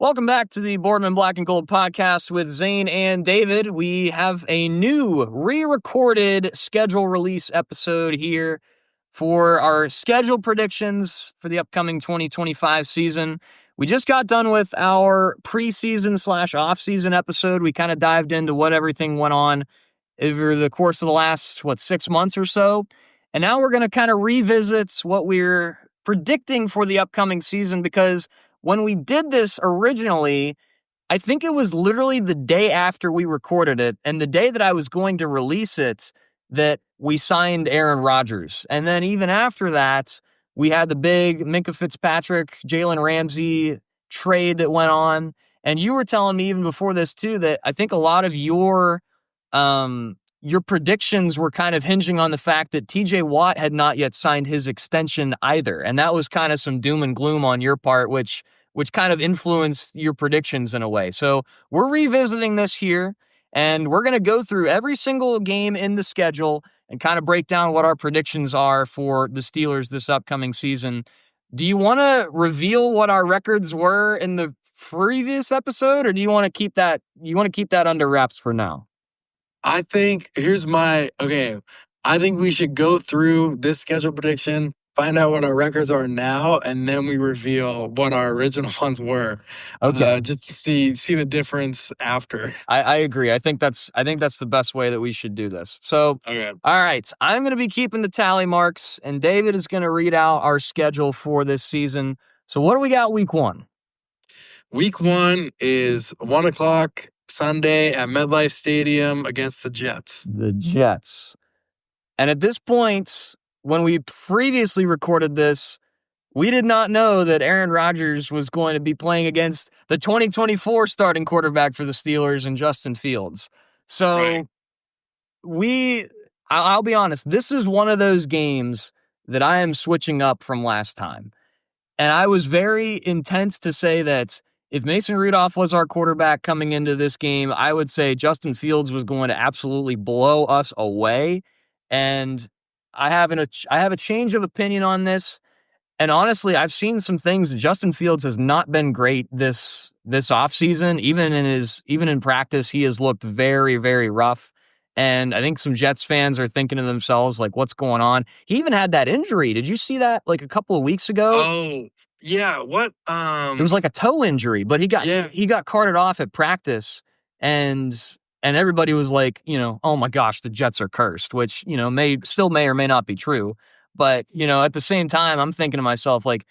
Welcome back to the Boardman Black and Gold podcast with Zane and David. We have a new re-recorded schedule release episode here for our schedule predictions for the upcoming 2025 season. We just got done with our preseason / off-season episode. We kind of dived into what everything went on over the course of the last, 6 months or so. And now we're going to kind of revisit what we're predicting for the upcoming season, because when we did this originally, I think it was literally the day after we recorded it and the day that I was going to release it that we signed Aaron Rodgers. And then even after that, we had the big Minkah Fitzpatrick, Jalen Ramsey trade that went on. And you were telling me even before this too that I think a lot of your predictions were kind of hinging on the fact that TJ Watt had not yet signed his extension either. And that was kind of some doom and gloom on your part, which kind of influenced your predictions in a way. So we're revisiting this here, and we're going to go through every single game in the schedule and kind of break down what our predictions are for the Steelers this upcoming season. Do you want to reveal what our records were in the previous episode, or do you want to keep that under wraps for now? I think I think we should go through this schedule prediction, find out what our records are now, and then we reveal what our original ones were. Okay. Just to see the difference after. I agree. I think that's the best way that we should do this. So, Okay. All right. I'm going to be keeping the tally marks, and David is going to read out our schedule for this season. So what do we got week 1? Week 1 is 1 o'clock Sunday at MetLife Stadium against the Jets. The Jets. And at this point, when we previously recorded this, we did not know that Aaron Rodgers was going to be playing against the 2024 starting quarterback for the Steelers and Justin Fields. So I'll be honest, this is one of those games that I am switching up from last time. And I was very intense to say that if Mason Rudolph was our quarterback coming into this game, I would say Justin Fields was going to absolutely blow us away. And I have a change of opinion on this. And honestly, I've seen some things. Justin Fields has not been great this offseason. Even in practice, he has looked very, very rough. And I think some Jets fans are thinking to themselves, like, what's going on? He even had that injury. Did you see that like a couple of weeks ago? Oh, yeah. What? It was like a toe injury, but he got carted off at practice, and everybody was like, oh my gosh, the Jets are cursed, which, may or may not be true. But, at the same time, I'm thinking to myself, like,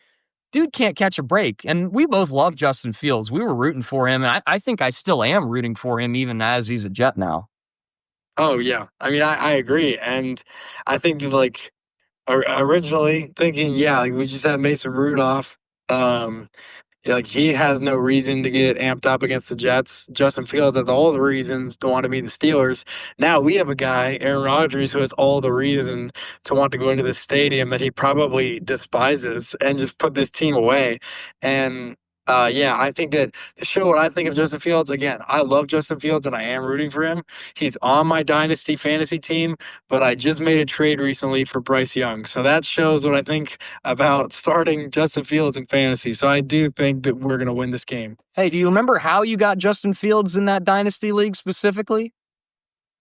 dude can't catch a break. And we both love Justin Fields. We were rooting for him, and I think I still am rooting for him even as he's a Jet now. Oh, yeah. I mean, I agree. And I think like originally thinking, we just had Mason Rudolph. He has no reason to get amped up against the Jets. Justin Fields has all the reasons to want to be the Steelers. Now we have a guy, Aaron Rodgers, who has all the reason to want to go into the stadium that he probably despises and just put this team away. And I think that to show what I think of Justin Fields, again, I love Justin Fields and I am rooting for him. He's on my dynasty fantasy team, but I just made a trade recently for Bryce Young. So that shows what I think about starting Justin Fields in fantasy. So I do think that we're going to win this game. Hey, do you remember how you got Justin Fields in that dynasty league specifically?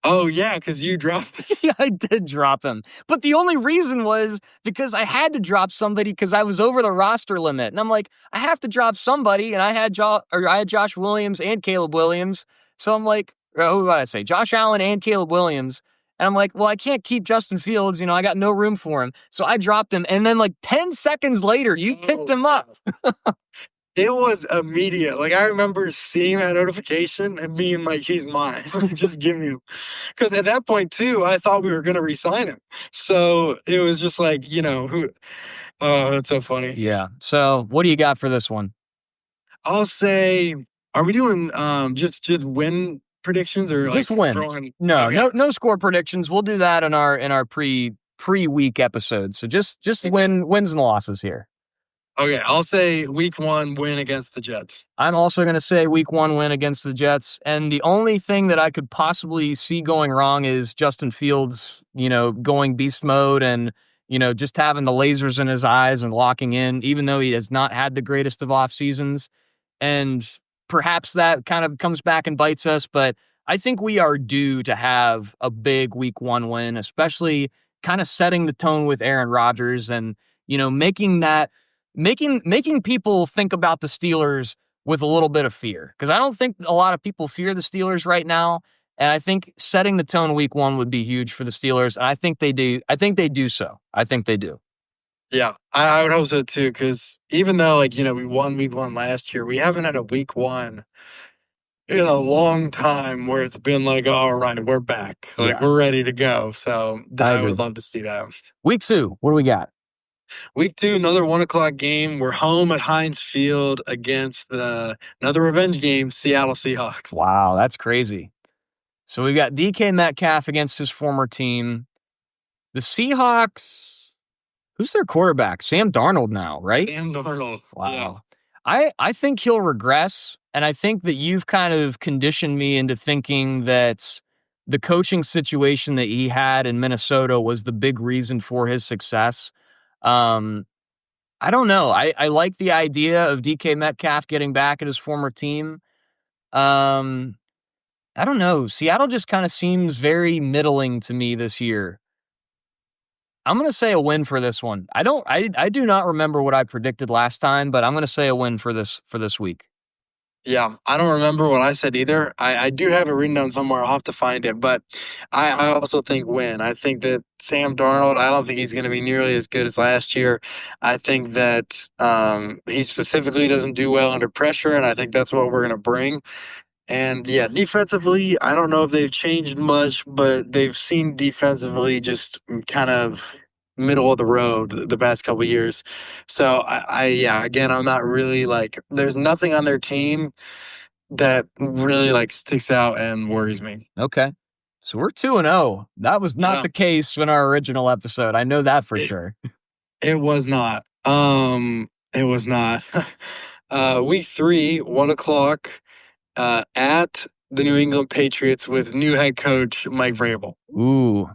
Oh, yeah, because you dropped him. Yeah, I did drop him. But the only reason was because I had to drop somebody because I was over the roster limit. And I'm like, I have to drop somebody. And I had Josh Williams and Caleb Williams. So I'm like, who did I say? Josh Allen and Caleb Williams. And I'm like, well, I can't keep Justin Fields. I got no room for him. So I dropped him. And then like 10 seconds later, you picked him up. It was immediate. Like, I remember seeing that notification and being like, he's mine. Just give me him. Because at that point, too, I thought we were going to re-sign him. So it was just like, who... Oh, that's so funny. Yeah. So what do you got for this one? I'll say, are we doing just win predictions or just like win? Throwing... No score predictions. We'll do that in our pre-week episodes. So just wins and losses here. Okay, I'll say week 1 win against the Jets. I'm also going to say week 1 win against the Jets. And the only thing that I could possibly see going wrong is Justin Fields, going beast mode and, just having the lasers in his eyes and locking in, even though he has not had the greatest of off seasons. and perhaps that kind of comes back and bites us. But I think we are due to have a big week 1 win, especially kind of setting the tone with Aaron Rodgers and, making people think about the Steelers with a little bit of fear. Because I don't think a lot of people fear the Steelers right now. And I think setting the tone week 1 would be huge for the Steelers. And I think they do. I think they do so. I think they do. Yeah, I would hope so too, because even though, we won week 1 last year, we haven't had a week 1 in a long time where it's been like, all right, we're back. We're ready to go. So I would love to see that. Week 2, what do we got? Week 2, another 1:00 game. We're home at Heinz Field against another revenge game, Seattle Seahawks. Wow, that's crazy. So we've got DK Metcalf against his former team. The Seahawks, who's their quarterback? Sam Darnold now, right? Sam Darnold. Wow. Yeah. I think he'll regress, and I think that you've kind of conditioned me into thinking that the coaching situation that he had in Minnesota was the big reason for his success. I don't know. I like the idea of DK Metcalf getting back at his former team. I don't know. Seattle just kind of seems very middling to me this year. I'm going to say a win for this one. I do not remember what I predicted last time, but I'm going to say a win for this week. Yeah, I don't remember what I said either. I do have it written down somewhere. I'll have to find it. But I also think win. I think that Sam Darnold, I don't think he's going to be nearly as good as last year. I think that he specifically doesn't do well under pressure, and I think that's what we're going to bring. And yeah, defensively, I don't know if they've changed much, but they've seen defensively just kind of middle of the road the past couple of years. So again, I'm not really there's nothing on their team that really sticks out and worries me. Okay. So we're 2-0. That was not the case in our original episode. I know that for sure. It was not. It was not. Week 3, 1:00. At the New England Patriots with new head coach Mike Vrabel. Ooh.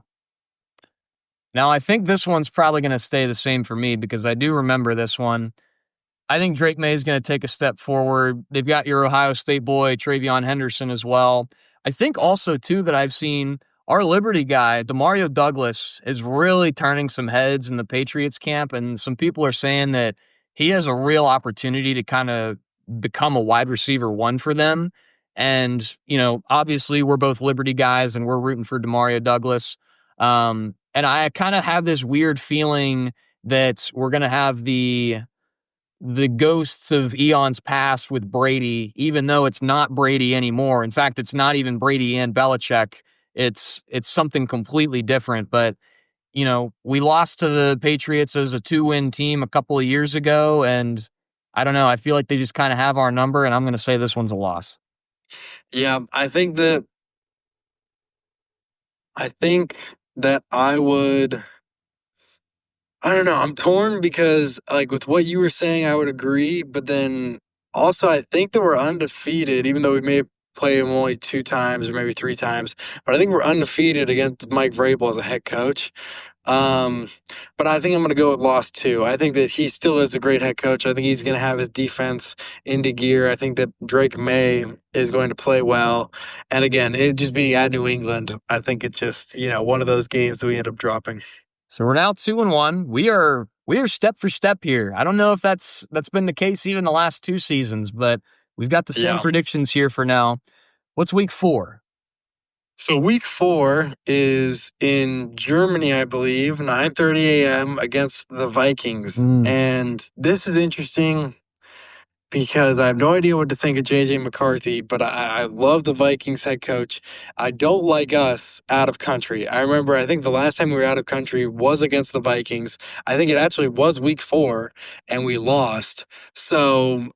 Now, I think this one's probably going to stay the same for me because I do remember this one. I think Drake May is going to take a step forward. They've got your Ohio State boy, Travion Henderson, as well. I think also, too, that I've seen our Liberty guy, Demario Douglas, is really turning some heads in the Patriots camp, and some people are saying that he has a real opportunity to kind of become a wide receiver 1 for them. And, obviously we're both Liberty guys and we're rooting for Demario Douglas. And I kind of have this weird feeling that we're going to have the ghosts of eons past with Brady, even though it's not Brady anymore. In fact, it's not even Brady and Belichick. It's something completely different. But, we lost to the Patriots as a 2-win team a couple of years ago, and I don't know. I feel like they just kind of have our number, and I'm going to say this one's a loss. Yeah, I think that I would. I don't know. I'm torn because, with what you were saying, I would agree. But then also, I think that we're undefeated, even though we may play him only 2 times or maybe 3 times. But I think we're undefeated against Mike Vrabel as a head coach. But I think I'm going to go with loss 2. I think that he still is a great head coach. I think he's going to have his defense into gear. I think that Drake May is going to play well. And again, it just being at New England, I think it's just, one of those games that we end up dropping. So we're now 2-1. We are step for step here. I don't know if that's been the case even the last 2 seasons, but we've got the same predictions here for now. What's week 4? So week 4 is in Germany, I believe, 9:30 a.m. against the Vikings. And this is interesting because I have no idea what to think of J.J. McCarthy, but I love the Vikings head coach. I don't like us out of country. I think the last time we were out of country was against the Vikings. I think it actually was week 4, and we lost. So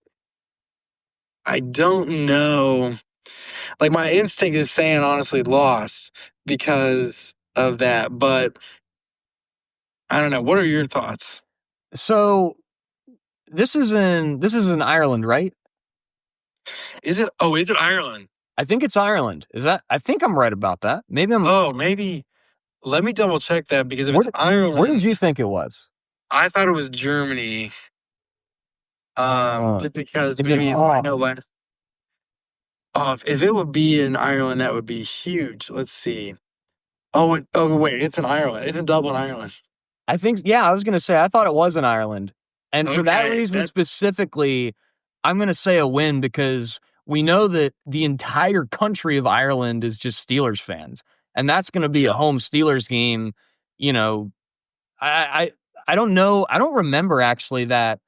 I don't know. My instinct is saying, honestly, lost because of that. But I don't know. What are your thoughts? So this is in Ireland, right? Is it? Oh, is it Ireland? I think it's Ireland. I think I'm right about that. Maybe I'm. Oh, maybe. Let me double check that because if it's Ireland. Where did you think it was? I thought it was Germany. Just because Is it? maybe I know last. Oh, if it would be in Ireland, that would be huge. Let's see. Oh, wait, it's in Ireland. It's in Dublin, Ireland. I think, yeah, I was going to say, I thought it was in Ireland. And for that Okay, reason that specifically, I'm going to say a win because we know that the entire country of Ireland is just Steelers fans. And that's going to be a yeah. home Steelers game. You know, I, I don't know. I don't remember actually that.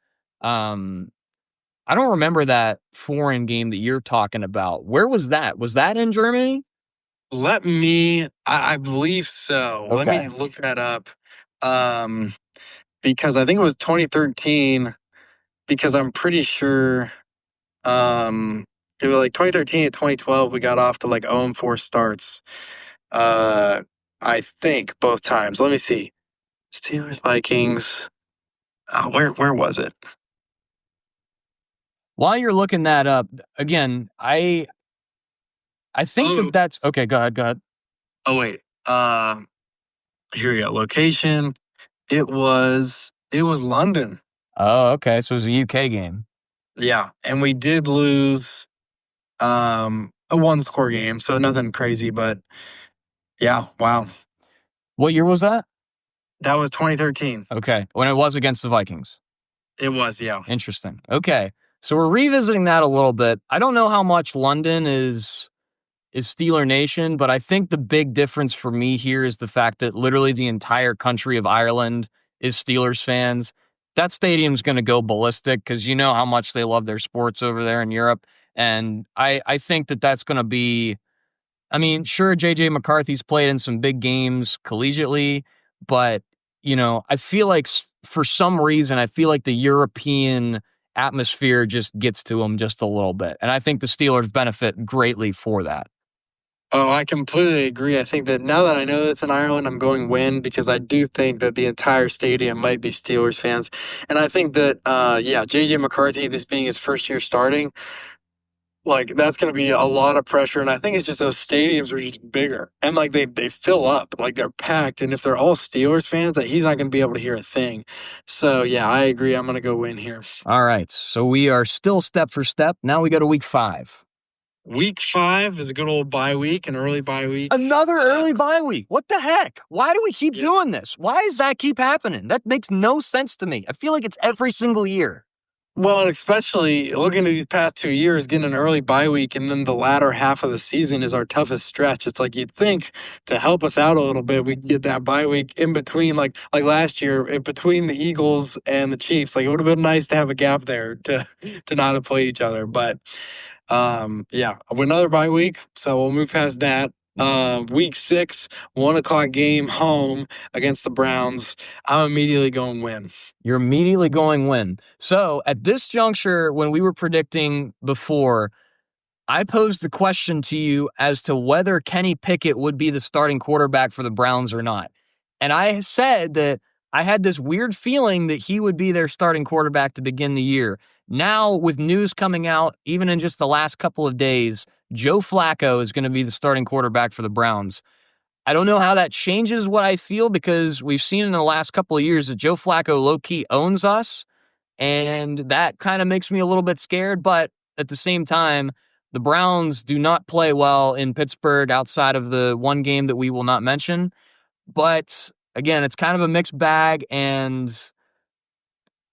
I don't remember that foreign game that you're talking about. Where was that? Was that in Germany? I believe so. Let me Okay. look that up. Um, because I think it was 2013, because I'm pretty sure, um, it was like 2013 and 2012, we got off to like 0-4 starts. Uh, I think both times. Let me see. Steelers, Vikings. Where was it? While you're looking that up, again, I think Oh, that that's okay. Go ahead. Go ahead. oh wait. Here we go. Location. It was London. Oh, okay. So it was a UK game. Yeah, and we did lose a one score game, so nothing crazy, but yeah, wow. What year was that? That was 2013. Okay. When it was against the Vikings. It was, yeah. Interesting. Okay. So we're revisiting that a little bit. I don't know how much London is Steeler Nation, but I think the big difference for me here is the fact that literally the entire country of Ireland is Steelers fans. That stadium's going to go ballistic because you know how much they love their sports over there in Europe. And I think that that's going to be, I mean, sure, J.J. McCarthy's played in some big games collegiately, but, you know, I feel like for some reason, I feel like the European atmosphere just gets to him just a little bit. And I think the Steelers benefit greatly for that. Oh, I completely agree. I think that now that I know it's in Ireland, I'm going win because I do think that the entire stadium might be Steelers fans. And I think that, yeah, JJ McCarthy, this being his first year starting, like that's going to be a lot of pressure. And I think it's just those stadiums are just bigger and like they fill up, like they're packed. And if they're all Steelers fans, like, he's not going to be able to hear a thing. So yeah, I agree. I'm going to go win here. All right. So we are still step for step. Now we go to week 5. Week 5 is a good old bye week, an early bye week. Another early bye week. What the heck? Why do we keep doing this? Why does that keep happening? That makes no sense to me. I feel like it's every single year. Well, and especially looking at these past 2 years, getting an early bye week and then the latter half of the season is our toughest stretch. It's like you'd think to help us out a little bit, we could get that bye week in between, like last year, in between the Eagles and the Chiefs. Like it would have been nice to have a gap there to not have played each other. But yeah, another bye week, so we'll move past that. Week 6, 1 o'clock game home against the Browns. I'm immediately going win. You're immediately going win. So at this juncture, when we were predicting before, I posed the question to you as to whether Kenny Pickett would be the starting quarterback for the Browns or not. And I said that I had this weird feeling that he would be their starting quarterback to begin the year. Now, with news coming out, even in just the last couple of days, Joe Flacco is going to be the starting quarterback for the Browns. I don't know how that changes what I feel because we've seen in the last couple of years that Joe Flacco low-key owns us, and that kind of makes me a little bit scared. But at the same time, the Browns do not play well in Pittsburgh outside of the one game that we will not mention. But again, it's kind of a mixed bag, and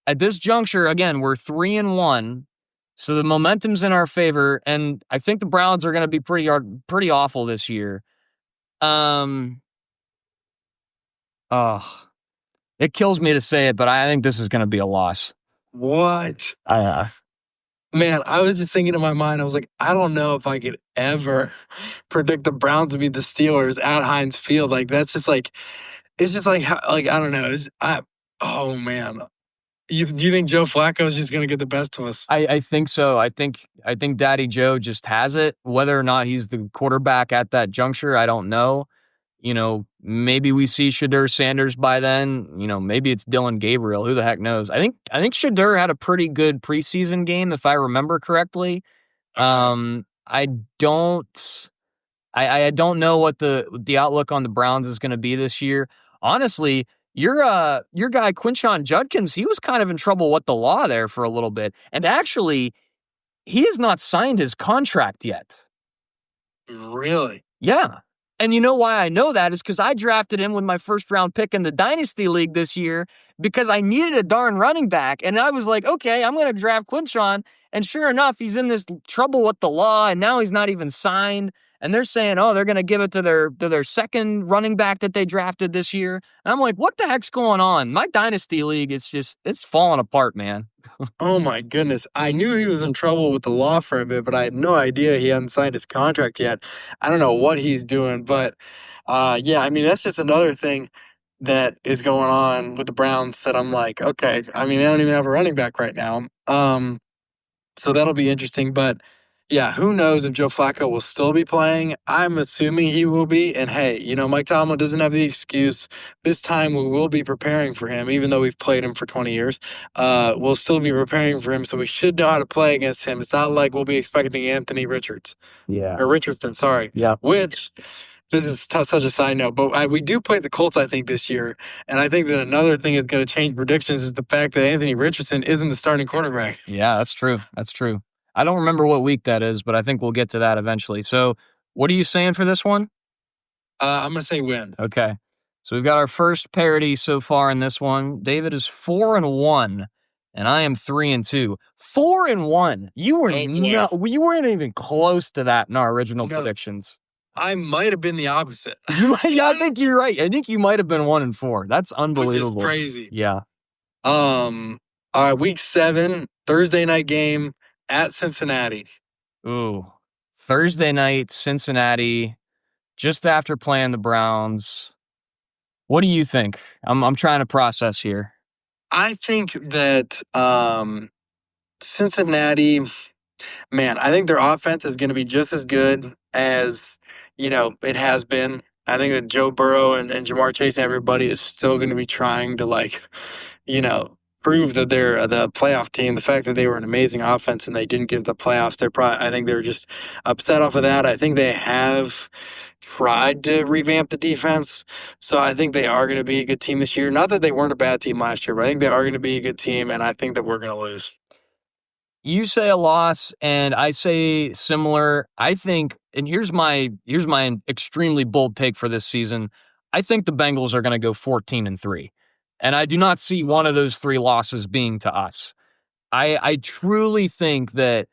at this juncture, again, we're 3-1. So the momentum's in our favor, and I think the Browns are going to be pretty awful this year. Oh, it kills me to say it, but I think this is going to be a loss. What? I Man, I was just thinking in my mind, I was like, I don't know if I could ever predict the Browns to beat the Steelers at Heinz Field. Like that's just like it's just like I don't know. Oh man. Do you think Joe Flacco is just gonna get the best of us? I think so. I think Daddy Joe just has it. Whether or not he's the quarterback at that juncture, I don't know. You know, maybe we see Shadur Sanders by then. You know, maybe it's Dylan Gabriel. Who the heck knows? I think Shadur had a pretty good preseason game, if I remember correctly. Okay. I don't I don't know what the outlook on the Browns is going to be this year. Honestly, Your guy Quinshon Judkins, he was kind of in trouble with the law there for a little bit. And actually, he has not signed his contract yet. Really? Yeah. And you know why I know that is because I drafted him with my first round pick in the Dynasty League this year because I needed a darn running back. And I was like, okay, I'm going to draft Quinshon. And sure enough, he's in this trouble with the law, and now he's not even signed. And they're saying, oh, they're going to give it to their second running back that they drafted this year. And I'm like, what the heck's going on? My Dynasty League, it's falling apart, man. Oh my goodness. I knew he was in trouble with the law for a bit, but I had no idea he hadn't signed his contract yet. I don't know what he's doing, but yeah, I mean, that's just another thing that is going on with the Browns that I'm like, okay, I mean, they don't even have a running back right now. So that'll be interesting. But yeah, who knows if Joe Flacco will still be playing? I'm assuming he will be. And hey, Mike Tomlin doesn't have the excuse. This time we will be preparing for him, even though we've played him for 20 years. We'll still be preparing for him, so we should know how to play against him. It's not like we'll be expecting Anthony Richardson, sorry. Yeah. Which this is such a side note, but we do play the Colts, I think, this year. And I think that another thing that's going to change predictions is the fact that Anthony Richardson isn't the starting quarterback. Yeah, that's true. That's true. I don't remember what week that is, but I think we'll get to that eventually. So what are you saying for this one? I'm going to say win. Okay. So we've got our first parity so far in this one. David is 4-1, and I am 3-2. 4-1. You weren't even close to that in our original predictions. I might have been the opposite. I think you're right. I think you might have been 1-4. That's unbelievable. Which is crazy. Yeah. All right, week 7, Thursday night game at Cincinnati. Ooh. Thursday night, Cincinnati, just after playing the Browns. What do you think? I'm trying to process here. I think that Cincinnati, man, I think their offense is going to be just as good as, it has been. I think that Joe Burrow and Jamar Chase and everybody is still going to be trying to, prove that they're the playoff team. The fact that they were an amazing offense and they didn't get the playoffs, I think they're just upset off of that. I think they have tried to revamp the defense. So I think they are going to be a good team this year. Not that they weren't a bad team last year, but I think they are going to be a good team, and I think that we're going to lose. You say a loss, and I say similar. I think, and here's my extremely bold take for this season. I think the Bengals are going to go 14-3, and I do not see one of those 3 losses being to us. I truly think that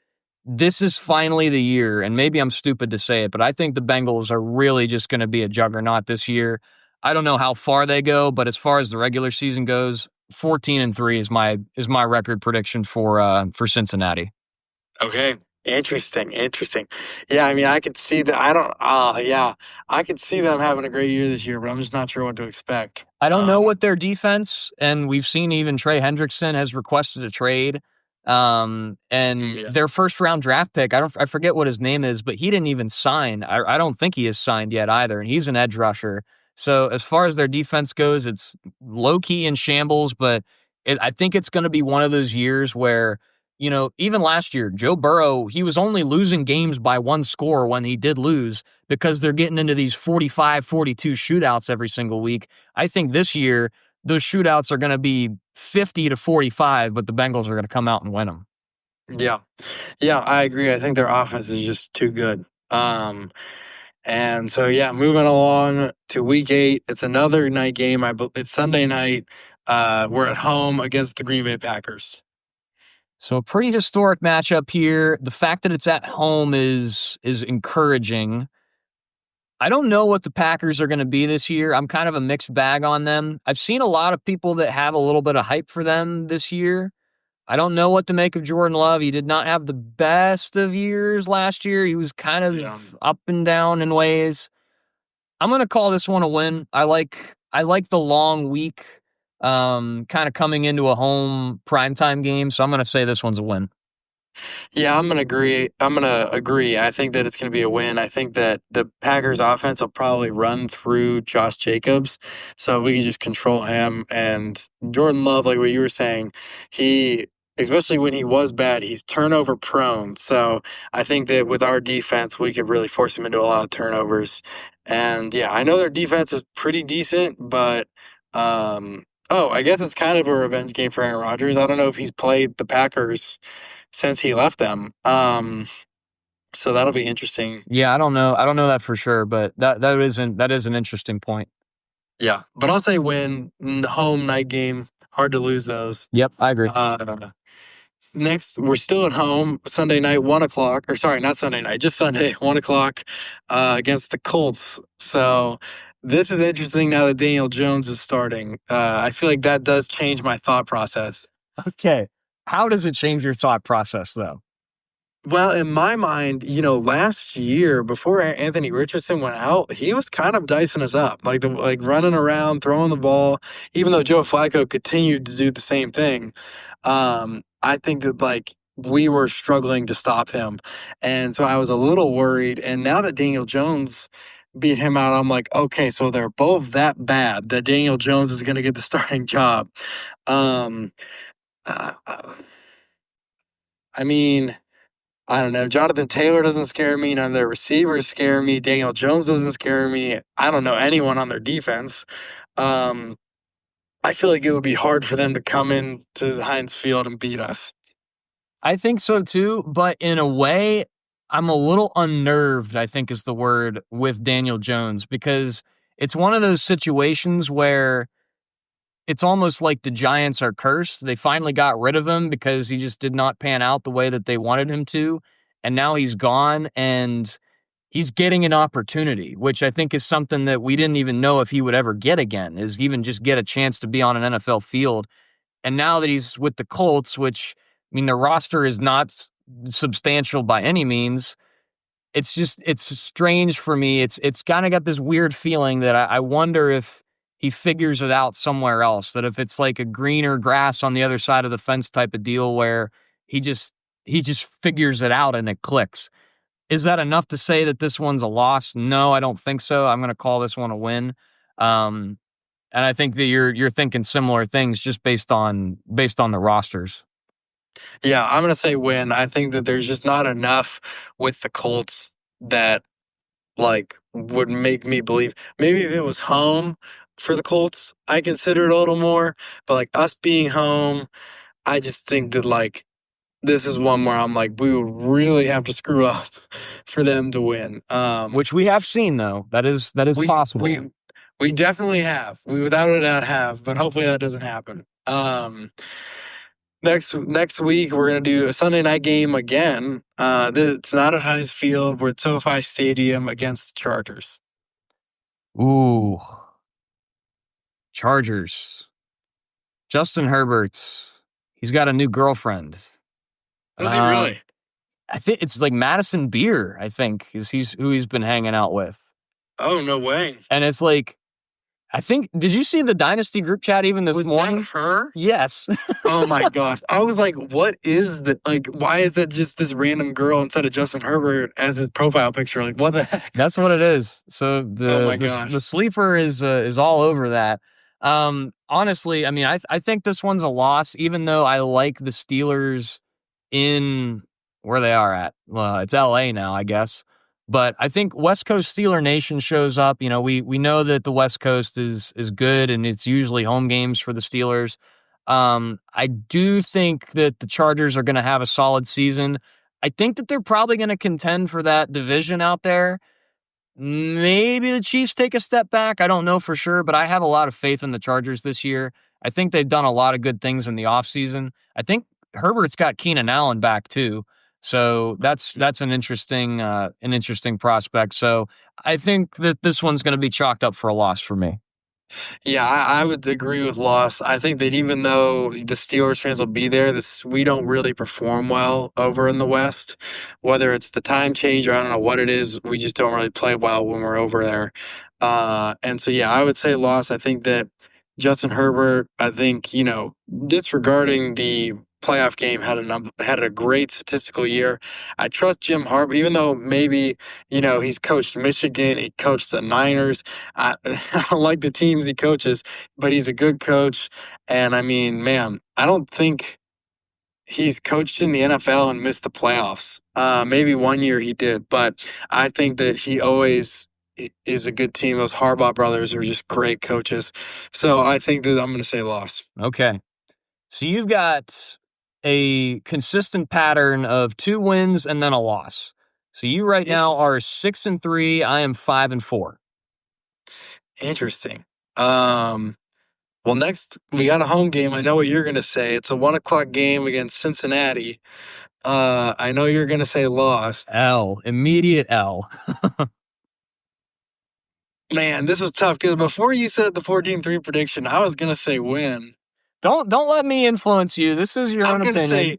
this is finally the year, and maybe I'm stupid to say it, but I think the Bengals are really just going to be a juggernaut this year. I don't know how far they go, but as far as the regular season goes, 14-3 is my record prediction for Cincinnati. Okay. Interesting. Yeah, I mean, I could see that. I could see them having a great year this year, but I'm just not sure what to expect. I don't know what their defense, and we've seen even Trey Hendrickson has requested a trade. Their first round draft pick, I forget what his name is, but he didn't even sign. I don't think he is signed yet either, and he's an edge rusher. So as far as their defense goes, it's low key in shambles, but I think it's going to be one of those years where, even last year, Joe Burrow, he was only losing games by 1 score when he did lose because they're getting into these 45-42 shootouts every single week. I think this year, those shootouts are going to be 50-45, but the Bengals are going to come out and win them. Yeah, I agree. I think their offense is just too good. And so, moving along to week 8, it's another night game. It's Sunday night. We're at home against the Green Bay Packers. So a pretty historic matchup here. The fact that it's at home is encouraging. I don't know what the Packers are going to be this year. I'm kind of a mixed bag on them. I've seen a lot of people that have a little bit of hype for them this year. I don't know what to make of Jordan Love. He did not have the best of years last year. He was kind of up and down in ways. I'm going to call this one a win. I like the long week, kind of coming into a home primetime game. So I'm going to say this one's a win. Yeah, I'm going to agree. I think that it's going to be a win. I think that the Packers offense will probably run through Josh Jacobs. So we can just control him. And Jordan Love, like what you were saying, especially when he was bad, he's turnover prone. So I think that with our defense, we could really force him into a lot of turnovers. And I know their defense is pretty decent, but Oh, I guess it's kind of a revenge game for Aaron Rodgers. I don't know if he's played the Packers since he left them. So that'll be interesting. Yeah, I don't know. I don't know that for sure, but that is an interesting point. Yeah, but I'll say win. Home night game, hard to lose those. Yep, I agree. Next, we're still at home Sunday night, 1 o'clock. Or sorry, not Sunday night, just Sunday, 1 o'clock against the Colts. So this is interesting now that Daniel Jones is starting. I feel like that does change my thought process. Okay. How does it change your thought process, though? Well, in my mind, last year before Anthony Richardson went out, he was kind of dicing us up, like running around, throwing the ball. Even though Joe Flacco continued to do the same thing, I think that we were struggling to stop him, and so I was a little worried. And now that Daniel Jones beat him out, I'm like, okay, so they're both that bad that Daniel Jones is going to get the starting job. Um, uh, I mean. I don't know. Jonathan Taylor doesn't scare me. None of their receivers scare me. Daniel Jones doesn't scare me. I don't know anyone on their defense. Um, I feel like it would be hard for them to come in to the Heinz Field and beat us. I think so too, but in a way, I'm a little unnerved, I think is the word, with Daniel Jones, because it's one of those situations where it's almost like the Giants are cursed. They finally got rid of him because he just did not pan out the way that they wanted him to. And now he's gone and he's getting an opportunity, which I think is something that we didn't even know if he would ever get again, is even just get a chance to be on an NFL field. And now that he's with the Colts, which, I mean, the roster is not substantial by any means, it's strange for me. It's kind of got this weird feeling that I wonder if he figures it out somewhere else, that if it's like a greener grass on the other side of the fence type of deal where he just figures it out and it clicks. Is that enough to say that this one's a loss? No, I don't think so. I'm going to call this one a win. And I think that you're thinking similar things just based on the rosters. Yeah, I'm gonna say win. I think that there's just not enough with the Colts that would make me believe. Maybe if it was home for the Colts, I consider it a little more. But like us being home, I just think that this is one where I'm like, we would really have to screw up for them to win. Which we have seen, though. That is we possible. we definitely have. We without a doubt have, but hopefully that doesn't happen. Next week we're gonna do a Sunday night game again. It's not at Heinz Field. We're at SoFi Stadium against the Chargers. Ooh, Chargers. Justin Herbert. He's got a new girlfriend. Does he really? I think it's like Madison Beer, I think, is who he's been hanging out with. Oh, no way. And it's like, I think, did you see the Dynasty group chat even this morning? Was that her? Yes. Oh my gosh. I was like, what is that? Like, why is that just this random girl instead of Justin Herbert as his profile picture? Like, what the heck? That's what it is. So Oh my gosh. the sleeper is all over that. Honestly, I mean, I think this one's a loss, even though I like the Steelers in where they are at. Well, it's LA now, I guess. But I think West Coast Steeler Nation shows up. You know, we know that the West Coast is good, and it's usually home games for the Steelers. I do think that the Chargers are going to have a solid season. I think that they're probably going to contend for that division out there. Maybe the Chiefs take a step back. I don't know for sure, but I have a lot of faith in the Chargers this year. I think they've done a lot of good things in the offseason. I think Herbert's got Keenan Allen back too. So that's an interesting prospect. So I think that this one's going to be chalked up for a loss for me. Yeah, I would agree with Loss. I think that even though the Steelers fans will be there, we don't really perform well over in the West. Whether it's the time change or I don't know what it is, we just don't really play well when we're over there. And so, yeah, I would say Loss. I think that Justin Herbert, I think, disregarding the playoff game, had a great statistical year. I trust Jim Harbaugh, even though maybe, he's coached Michigan, he coached the Niners. I, I don't like the teams he coaches, but he's a good coach. And I mean, man, I don't think he's coached in the NFL and missed the playoffs. Maybe one year he did, but I think that he always is a good team. Those Harbaugh brothers are just great coaches. So I think that I'm going to say loss. Okay. So you've got a consistent pattern of 2 wins and then a loss. So you right now are 6-3. I am 5-4. Interesting. Well, next we got a home game. I know what you're going to say. It's a 1:00 game against Cincinnati. I know you're going to say loss. Immediate L. Man, this was tough because before you said the 14-3 prediction, I was going to say win. Don't let me influence you. This is your own opinion.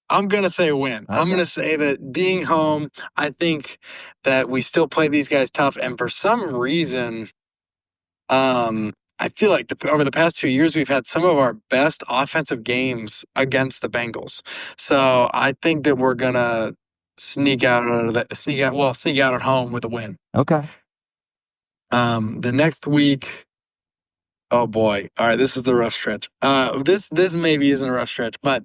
I'm going to say win. Okay. I'm going to say that being home, I think that we still play these guys tough. And for some reason, I feel like over the past 2 years, we've had some of our best offensive games against the Bengals. So I think that we're going to sneak out at home with a win. Okay. The next week, oh boy. All right, this is the rough stretch. This maybe isn't a rough stretch, but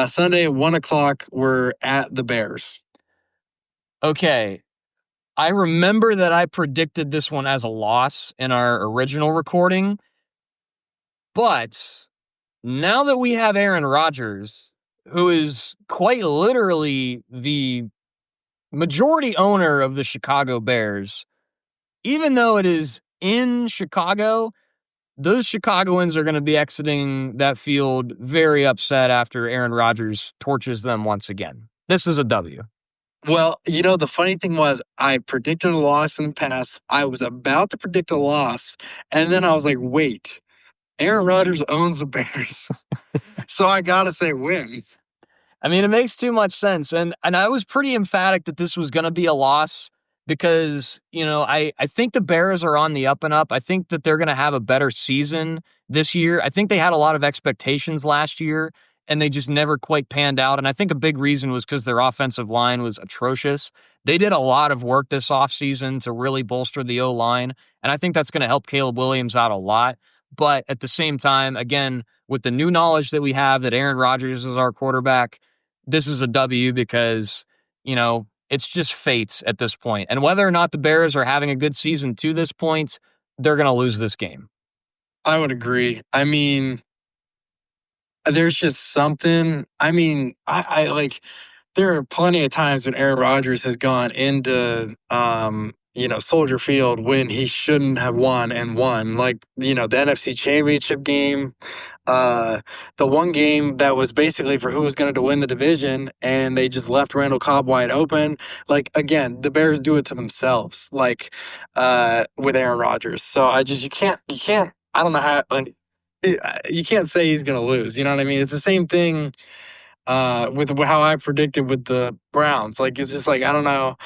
Sunday at 1:00, we're at the Bears. Okay. I remember that I predicted this one as a loss in our original recording, but now that we have Aaron Rodgers, who is quite literally the majority owner of the Chicago Bears, even though it is in Chicago, those Chicagoans are going to be exiting that field very upset after Aaron Rodgers torches them once again. This is a W. Well, the funny thing was I predicted a loss in the past. I was about to predict a loss, and then I was like, wait, Aaron Rodgers owns the Bears. So I got to say win. I mean, it makes too much sense. And I was pretty emphatic that this was going to be a loss because, I think the Bears are on the up and up. I think that they're going to have a better season this year. I think they had a lot of expectations last year, and they just never quite panned out. And I think a big reason was because their offensive line was atrocious. They did a lot of work this offseason to really bolster the O-line, and I think that's going to help Caleb Williams out a lot. But at the same time, again, with the new knowledge that we have that Aaron Rodgers is our quarterback, this is a W because, it's just fate at this point. And whether or not the Bears are having a good season to this point, they're going to lose this game. I would agree. I mean, there's just something. I mean, I like, there are plenty of times when Aaron Rodgers has gone into, Soldier Field when he shouldn't have won and won. Like, the NFC Championship game, the one game that was basically for who was going to win the division, and they just left Randall Cobb wide open. Like, again, the Bears do it to themselves, like, with Aaron Rodgers. So you can't, I don't know how, like, you can't say he's going to lose. You know what I mean? It's the same thing with how I predicted with the Browns. Like, it's just like, I don't know,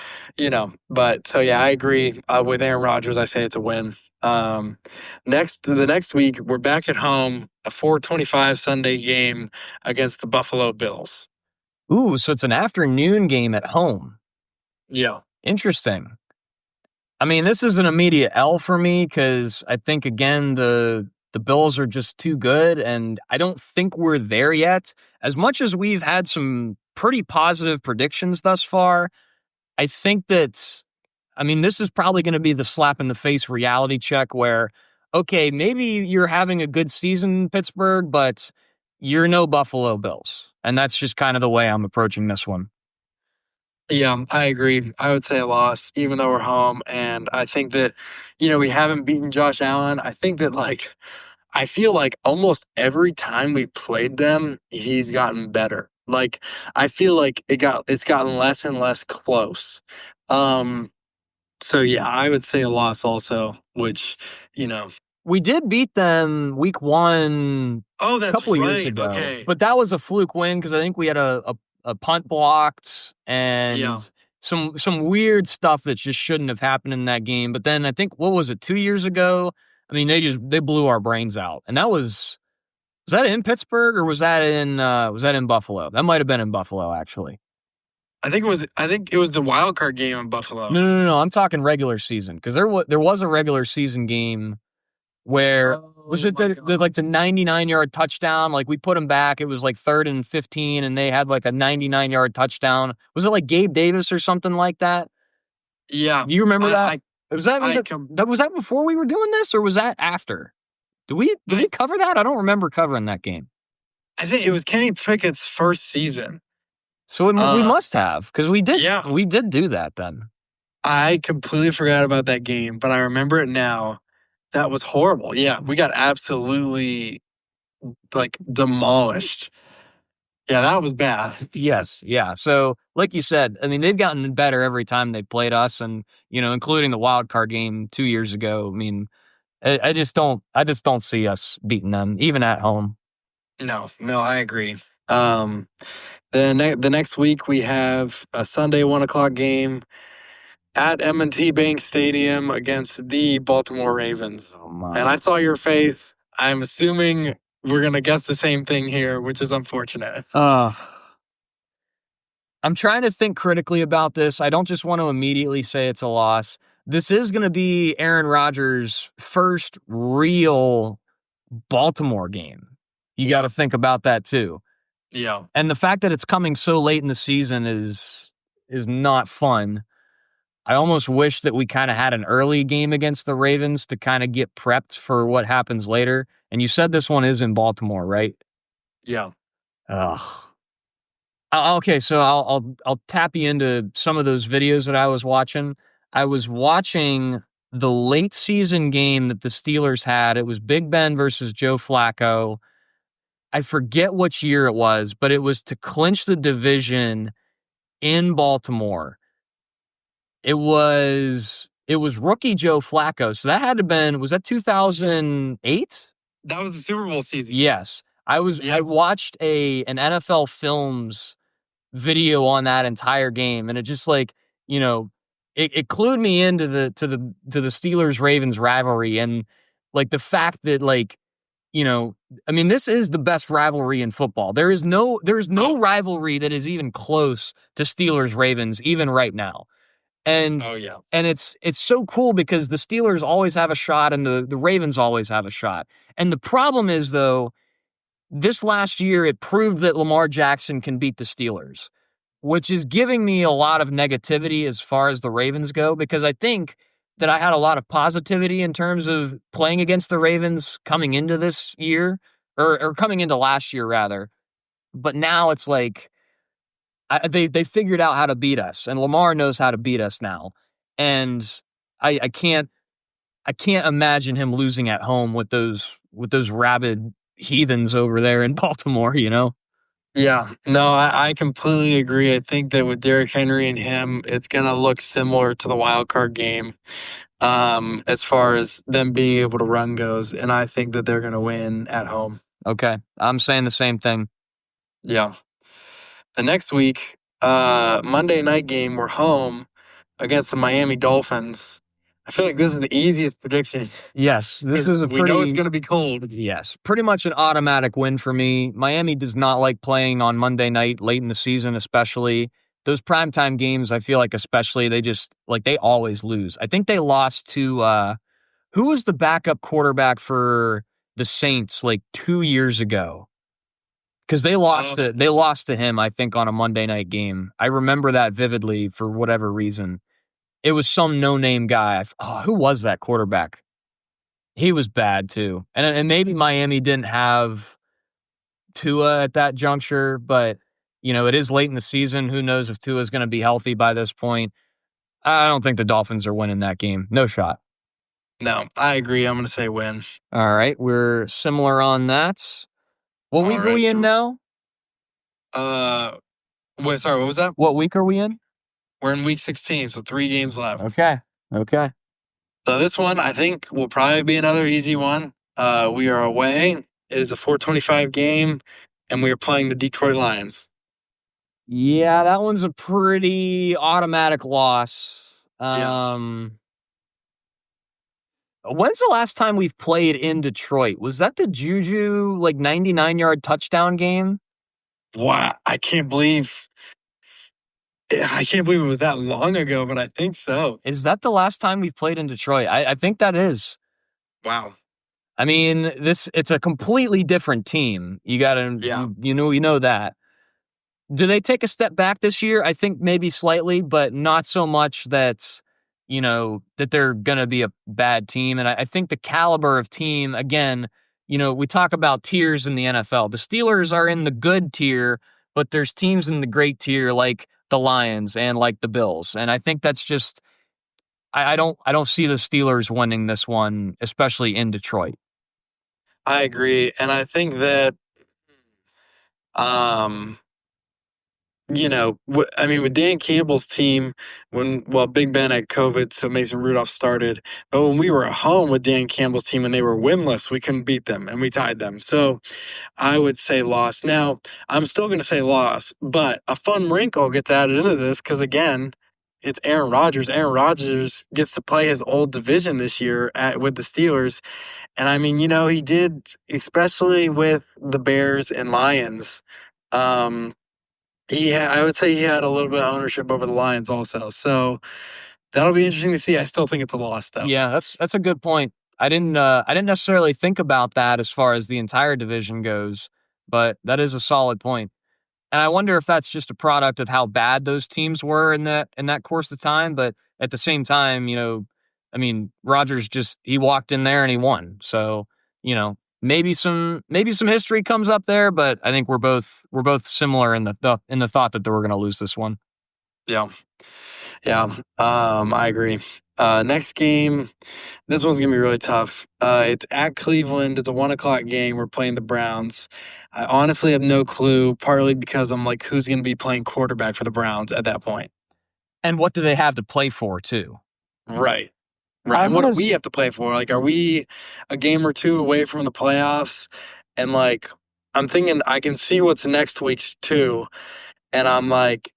but so yeah, I agree with Aaron Rodgers. I say it's a win. The next week, we're back at home, a 4:25 Sunday game against the Buffalo Bills. Ooh, so it's an afternoon game at home. Yeah. Interesting. I mean, this is an immediate L for me because I think, again, the Bills are just too good, and I don't think we're there yet. As much as we've had some pretty positive predictions thus far, I think that, this is probably going to be the slap in the face reality check where, okay, maybe you're having a good season, Pittsburgh, but you're no Buffalo Bills. And that's just kind of the way I'm approaching this one. Yeah, I agree. I would say a loss, even though we're home. And I think that, we haven't beaten Josh Allen. I think that, I feel like almost every time we played them, he's gotten better. Like, I feel like it's gotten less and less close. So yeah, I would say a loss also, which, We did beat them week 1 Oh, a that's couple years right. ago. Okay. But that was a fluke win because I think we had a punt blocked and Yeah. some weird stuff that just shouldn't have happened in that game. But then I think, what was it, 2 years ago? They blew our brains out. And that was that in Pittsburgh or was that in Buffalo? That might have been in Buffalo, actually. I think it was the wild card game in Buffalo. No. I'm talking regular season because there was a regular season game where was it the 99-yard touchdown? Like, we put them back. It was like 3rd and 15, and they had like a 99-yard touchdown. Was it like Gabe Davis or something like that? Yeah. Do you remember that? Was that before we were doing this, or was that after? Did we cover that? I don't remember covering that game. I think it was Kenny Pickett's first season. So we must have, because we did. Yeah. We did do that then. I completely forgot about that game, but I remember it now. That was horrible. Yeah, we got absolutely demolished. Yeah, that was bad. Yes, yeah. So, like you said, I mean, they've gotten better every time they played us, and including the wild card game 2 years ago. I mean, I just don't see us beating them even at home. No, I agree. The next week we have a Sunday 1:00 game at M&T Bank Stadium against the Baltimore Ravens. Oh my! And I saw your face. I'm assuming we're gonna guess the same thing here, which is unfortunate. I'm trying to think critically about this. I don't just want to immediately say it's a loss. This is going to be Aaron Rodgers' first real Baltimore game. You got to think about that too. Yeah. And the fact that it's coming so late in the season is not fun. I almost wish that we kind of had an early game against the Ravens to kind of get prepped for what happens later. And you said this one is in Baltimore, right? Yeah. Ugh. Okay, so I'll tap you into some of those videos that I was watching. I was watching the late season game that the Steelers had. It was Big Ben versus Joe Flacco. I forget which year it was, but it was to clinch the division in Baltimore. It was rookie Joe Flacco. So that had to have been, was that 2008? That was the Super Bowl season. Yes. I watched an NFL Films video on that entire game, and it just it clued me into the Steelers Ravens rivalry, and the fact that I mean, this is the best rivalry in football. There's no rivalry that is even close to Steelers Ravens even right now. And and it's so cool because the Steelers always have a shot and the Ravens always have a shot. And the problem is, though, this last year it proved that Lamar Jackson can beat the Steelers, which is giving me a lot of negativity as far as the Ravens go, because I think that I had a lot of positivity in terms of playing against the Ravens coming into this year, or coming into last year rather. But now it's they figured out how to beat us, and Lamar knows how to beat us now. And I can't imagine him losing at home with those rabid heathens over there in Baltimore, Yeah, no, I completely agree. I think that with Derrick Henry and him, it's going to look similar to the wild card game as far as them being able to run goes. And I think that they're going to win at home. Okay, I'm saying the same thing. Yeah. The next week, Monday night game, we're home against the Miami Dolphins. I feel like this is the easiest prediction. Yes, this is we know it's going to be cold. Yes, pretty much an automatic win for me. Miami does not like playing on Monday night late in the season, especially. Those primetime games, I feel like especially, they just, they always lose. I think they lost to, who was the backup quarterback for the Saints 2 years ago? Because they lost to him, I think, on a Monday night game. I remember that vividly for whatever reason. It was some no-name guy. Who was that quarterback? He was bad, too. And maybe Miami didn't have Tua at that juncture, but, it is late in the season. Who knows if Tua is going to be healthy by this point. I don't think the Dolphins are winning that game. No shot. No, I agree. I'm going to say win. All right. We're similar on that. What week are we in now? Wait, sorry, what was that? What week are we in? We're in week 16, so 3 games left. Okay. So this one, I think, will probably be another easy one. We are away. It is a 4:25 game, and we are playing the Detroit Lions. Yeah, that one's a pretty automatic loss. When's the last time we've played in Detroit? Was that the Juju 99-yard touchdown game? Wow, I can't believe it was that long ago, but I think so. Is that the last time we've played in Detroit? I think that is. Wow. I mean, it's a completely different team. You gotta, you know that. Do they take a step back this year? I think maybe slightly, but not so much that that they're going to be a bad team. And I think the caliber of team, again, we talk about tiers in the NFL. The Steelers are in the good tier, but there's teams in the great tier like the Lions and like the Bills. And I think that's just I don't see the Steelers winning this one, especially in Detroit. I agree, and I think that um I mean, with Dan Campbell's team, Big Ben had COVID, so Mason Rudolph started. But when we were at home with Dan Campbell's team and they were winless, we couldn't beat them and we tied them. So I would say loss. Now, I'm still going to say loss, but a fun wrinkle gets added into this because, again, it's Aaron Rodgers. Aaron Rodgers gets to play his old division this year with the Steelers. And I mean, he did, especially with the Bears and Lions. Um, I would say he had a little bit of ownership over the Lions also. So that'll be interesting to see. I still think it's a loss, though. Yeah, that's a good point. I didn't necessarily think about that as far as the entire division goes, but that is a solid point. And I wonder if that's just a product of how bad those teams were in that course of time. But at the same time, I mean, Rodgers he walked in there and he won. So, maybe some history comes up there, but I think we're both similar in the thought that we're going to lose this one. Yeah. Yeah. I agree. Next game, this one's gonna be really tough. It's at Cleveland. It's a 1 o'clock game. We're playing the Browns. I honestly have no clue, partly because I'm like, who's gonna be playing quarterback for the Browns at that point? And what do they have to play for too? Right. Right. I'm And what gonna do we have to play for? Like, are we a game or two away from the playoffs? And like, I'm thinking I can see what's next week's too. And I'm like,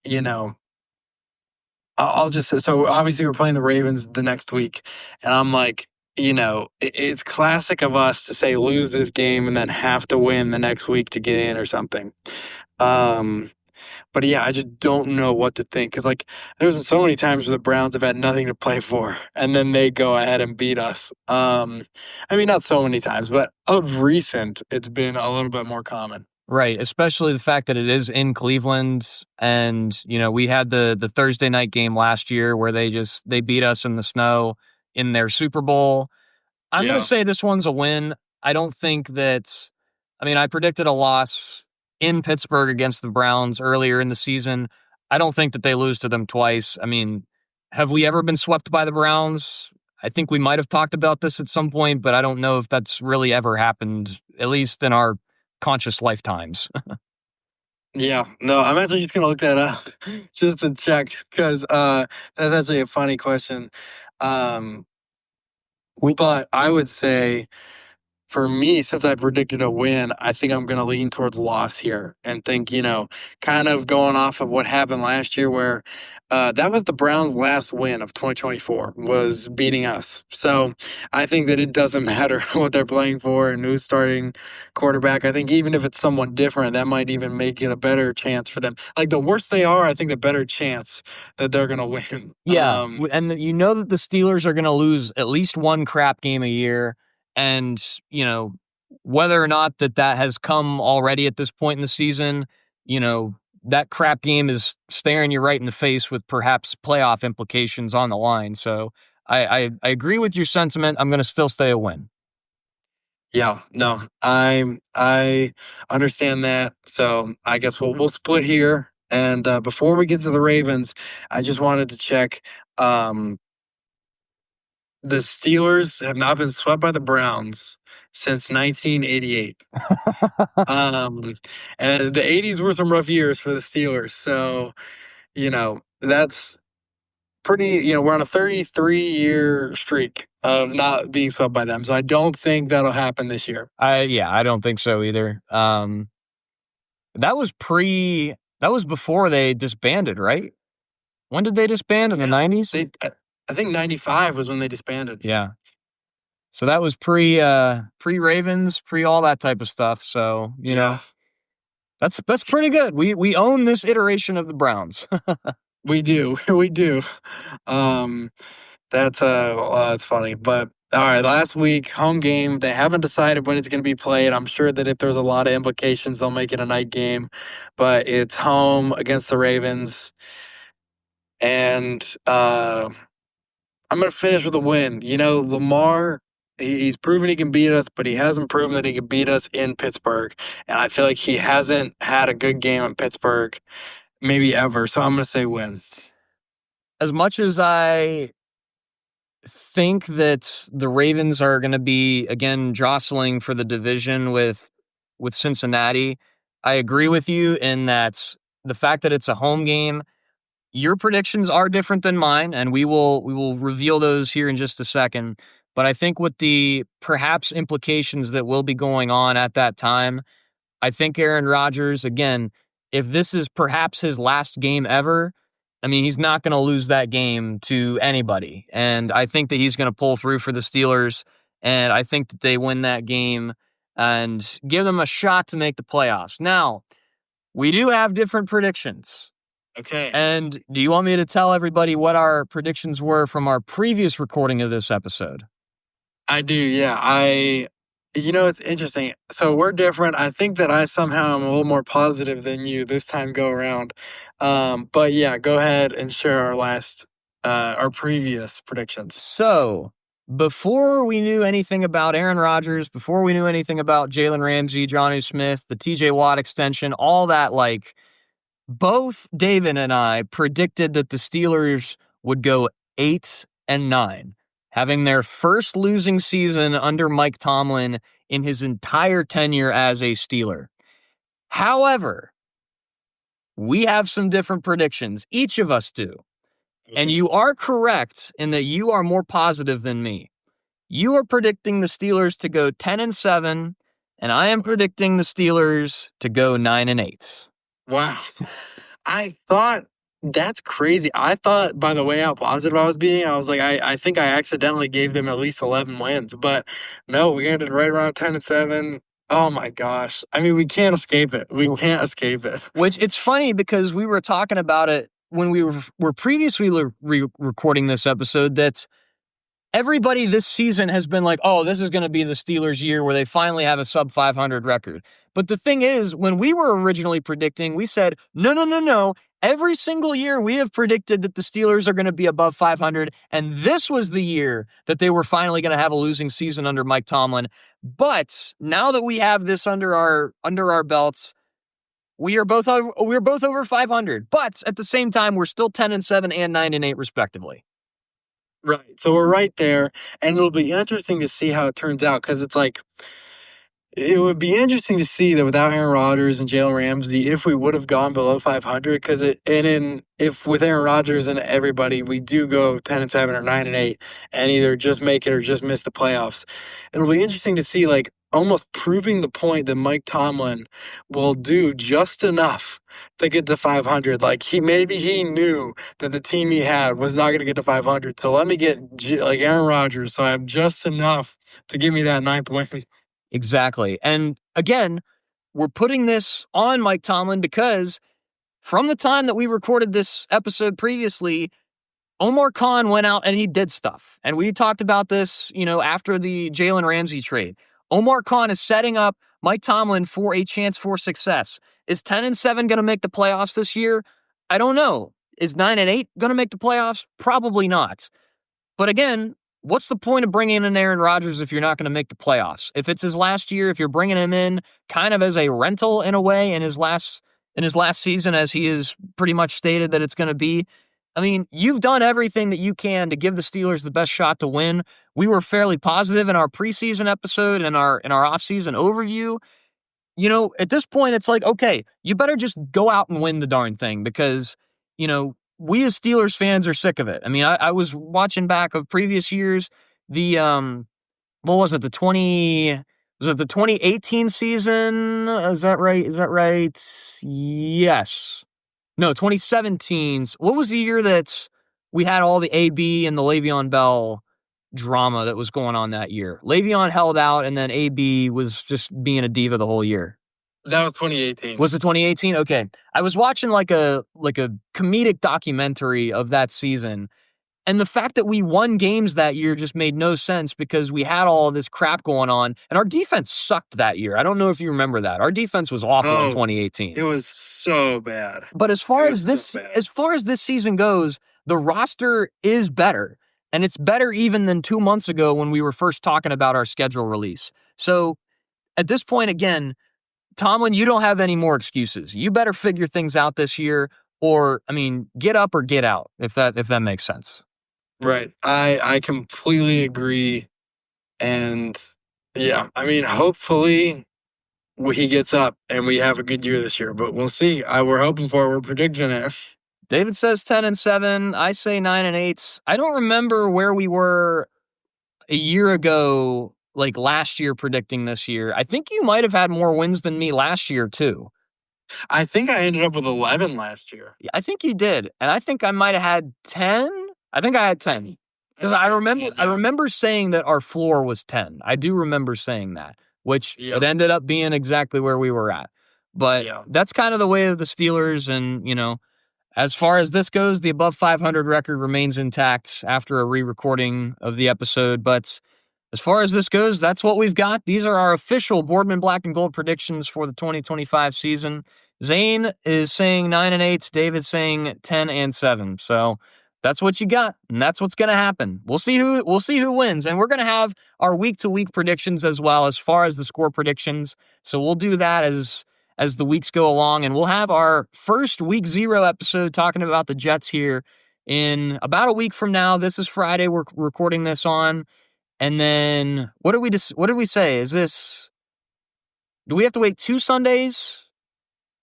I'll just say, so obviously we're playing the Ravens the next week, and I'm like, it's classic of us to say lose this game and then have to win the next week to get in or something. Um, but yeah, I just don't know what to think because like there's been so many times where the Browns have had nothing to play for, and then they go ahead and beat us. I mean, not so many times, but of recent, it's been a little bit more common. Right, especially the fact that it is in Cleveland, and we had the Thursday night game last year where they beat us in the snow in their Super Bowl. I'm going to Yeah. say this one's a win. I don't think that. I mean, I predicted a loss in Pittsburgh against the Browns earlier in the season. I don't think that they lose to them twice. I mean, have we ever been swept by the Browns? I think we might have talked about this at some point, but I don't know if that's really ever happened, at least in our conscious lifetimes. Yeah, no, I'm actually just gonna look that up just to check because that's actually a funny question. Um, but I would say for me, since I predicted a win, I think I'm going to lean towards loss here and think, kind of going off of what happened last year, where that was the Browns' last win of 2024 was beating us. So I think that it doesn't matter what they're playing for and who's starting quarterback. I think even if it's someone different, that might even make it a better chance for them. Like the worse they are, I think the better chance that they're going to win. Yeah, and that the Steelers are going to lose at least one crap game a year, and whether or not that has come already at this point in the season, that crap game is staring you right in the face with perhaps playoff implications on the line. So I agree with your sentiment. I'm going to still stay a win. Yeah, no, I understand that. So I guess we'll split here. And before we get to the Ravens, I just wanted to check. Um, the Steelers have not been swept by the Browns since 1988. Um, and the 80s were some rough years for the Steelers. So that's pretty. We're on a 33-year streak of not being swept by them. So I don't think that'll happen this year. I don't think so either. That was before they disbanded, right? When did they disband? In the 90s? I think 95 was when they disbanded. Yeah. So that was pre Ravens, pre all that type of stuff. So, that's pretty good. We own this iteration of the Browns. We do. We do. That's funny. But all right, last week, home game. They haven't decided when it's going to be played. I'm sure that if there's a lot of implications, they'll make it a night game. But it's home against the Ravens. And I'm going to finish with a win. You know, Lamar, he's proven he can beat us, but he hasn't proven that he can beat us in Pittsburgh. And I feel like he hasn't had a good game in Pittsburgh, maybe ever. So I'm going to say win. As much as I think that the Ravens are going to be, again, jostling for the division with Cincinnati, I agree with you in that the fact that it's a home game, your predictions are different than mine, and we will reveal those here in just a second. But I think with the perhaps implications that will be going on at that time, I think Aaron Rodgers, again, if this is perhaps his last game ever, I mean, he's not going to lose that game to anybody. And I think that he's going to pull through for the Steelers, and I think that they win that game and give them a shot to make the playoffs. Now, we do have different predictions. Okay. And do you want me to tell everybody what our predictions were from our previous recording of this episode? I do, yeah. You know, it's interesting. So we're different. I think that I somehow am a little more positive than you this time go around. But yeah, go ahead and share our previous predictions. So, before we knew anything about Aaron Rodgers, before we knew anything about Jalen Ramsey, Jonnu Smith, the TJ Watt extension, all that, like, both David and I predicted that the Steelers would go 8-9, having their first losing season under Mike Tomlin in his entire tenure as a Steeler. However, we have some different predictions. Each of us do. And you are correct in that you are more positive than me. You are predicting the Steelers to go 10-7, and I am predicting the Steelers to go 9-8. Wow. I thought that's crazy. I thought by the way how positive I was being, I was like, I think I accidentally gave them at least 11 wins, but no, we ended right around 10-7. Oh my gosh. I mean, we can't escape it. We can't escape it. Which it's funny because we were talking about it when we were previously recording this episode that everybody this season has been like, oh, this is going to be the Steelers' year where they finally have a sub 500 record. But the thing is, when we were originally predicting, we said, no. Every single year we have predicted that the Steelers are going to be above 500, and this was the year that they were finally going to have a losing season under Mike Tomlin. But now that we have this under our belts, we're both over 500. But at the same time, we're still 10-7 and 9-8 respectively. Right. So we're right there, and it'll be interesting to see how it turns out because it's like it would be interesting to see that without Aaron Rodgers and Jalen Ramsey, if we would have gone below 500, because if with Aaron Rodgers and everybody, we do go 10-7 or 9-8, and either just make it or just miss the playoffs. It'll be interesting to see, like, almost proving the point that Mike Tomlin will do just enough to get to 500. Like maybe he knew that the team he had was not going to get to 500. So let me get like Aaron Rodgers, so I have just enough to give me that 9th win. Exactly. And again, we're putting this on Mike Tomlin because from the time that we recorded this episode previously, Omar Khan went out and he did stuff. And we talked about this, after the Jalen Ramsey trade. Omar Khan is setting up Mike Tomlin for a chance for success. Is 10-7 going to make the playoffs this year? I don't know. Is 9-8 going to make the playoffs? Probably not. But again, what's the point of bringing in Aaron Rodgers if you're not going to make the playoffs? If it's his last year, if you're bringing him in kind of as a rental in a way in his last season, as he has pretty much stated that it's going to be, I mean, you've done everything that you can to give the Steelers the best shot to win. We were fairly positive in our preseason episode and our offseason overview. At this point, it's like, okay, you better just go out and win the darn thing because, we as Steelers fans are sick of it. I mean, I was watching back of previous years, the 2018 season? Is that right? Yes. No, 2017's. What was the year that we had all the AB and the Le'Veon Bell drama that was going on that year? Le'Veon held out, and then AB was just being a diva the whole year. That was 2018. Was it 2018? Okay. I was watching like a comedic documentary of that season, and the fact that we won games that year just made no sense because we had all of this crap going on, and our defense sucked that year. I don't know if you remember that. Our defense was awful in 2018. It was so bad. But as far as this season goes, the roster is better. And it's better even than 2 months ago when we were first talking about our schedule release. So at this point, again, Tomlin, you don't have any more excuses. You better figure things out this year, or, I mean, get up or get out, if that makes sense. Right. I completely agree. And yeah, I mean, hopefully he gets up and we have a good year this year, but we'll see. We're hoping for it. We're predicting it. David says 10-7. I say 9-8. I don't remember where we were a year ago, like last year, predicting this year. I think you might have had more wins than me last year, too. I think I ended up with 11 last year. I think you did. And I think I might have had 10. I think I had 10. Because I remember saying that our floor was 10. I do remember saying that, which it ended up being exactly where we were at. But that's kind of the way of the Steelers. And, you know, as far as this goes, the above 500 record remains intact after a re-recording of the episode. But as far as this goes, that's what we've got. These are our official Boardman Black and Gold predictions for the 2025 season. Zane is saying 9-8. David's saying 10-7. So that's what you got, and that's what's going to happen. We'll see who wins, and we're going to have our week-to-week predictions as well as far as the score predictions. So we'll do that as the weeks go along, and we'll have our first Week 0 episode talking about the Jets here in about a week from now. This is Friday. We're recording this on. And then what did we say? Do we have to wait 2 Sundays?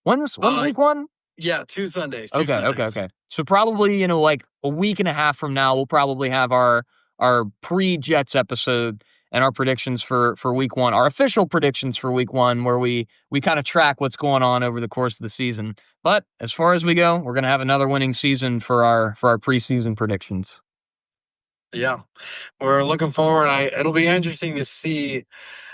When's week 1? Yeah, 2 Sundays. Okay. So probably, you know, like a week and a half from now, we'll probably have our pre-Jets episode and our predictions for week 1, our official predictions for week 1, where we kind of track what's going on over the course of the season. But as far as we go, we're going to have another winning season for our preseason predictions. Yeah, we're looking forward. It'll be interesting to see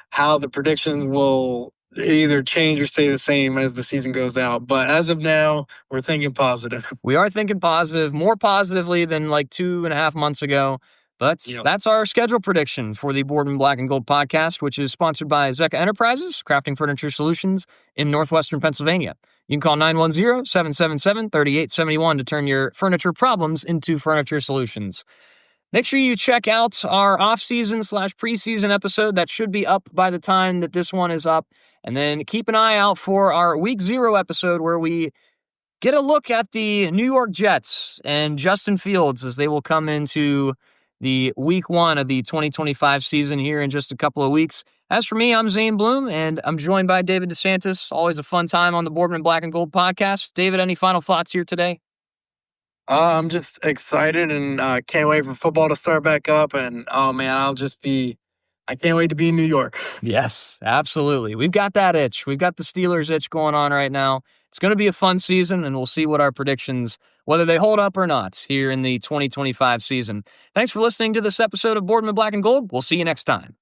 how the predictions will either change or stay the same as the season goes out. But as of now, we're thinking positive. We are thinking positive, more positively than like 2.5 months ago. But that's our schedule prediction for the Boardman Black and Gold podcast, which is sponsored by Zecca Enterprises, crafting furniture solutions in northwestern Pennsylvania. You can call 910-777-3871 to turn your furniture problems into furniture solutions. Make sure you check out our off-season/preseason episode. That should be up by the time that this one is up. And then keep an eye out for our Week 0 episode where we get a look at the New York Jets and Justin Fields as they will come into the Week 1 of the 2025 season here in just a couple of weeks. As for me, I'm Zane Bloom, and I'm joined by David DeSantis. Always a fun time on the Boardman Black and Gold podcast. David, any final thoughts here today? I'm just excited and can't wait for football to start back up. And, oh, man, I can't wait to be in New York. Yes, absolutely. We've got that itch. We've got the Steelers itch going on right now. It's going to be a fun season, and we'll see what our predictions, whether they hold up or not, here in the 2025 season. Thanks for listening to this episode of Boardman Black and Gold. We'll see you next time.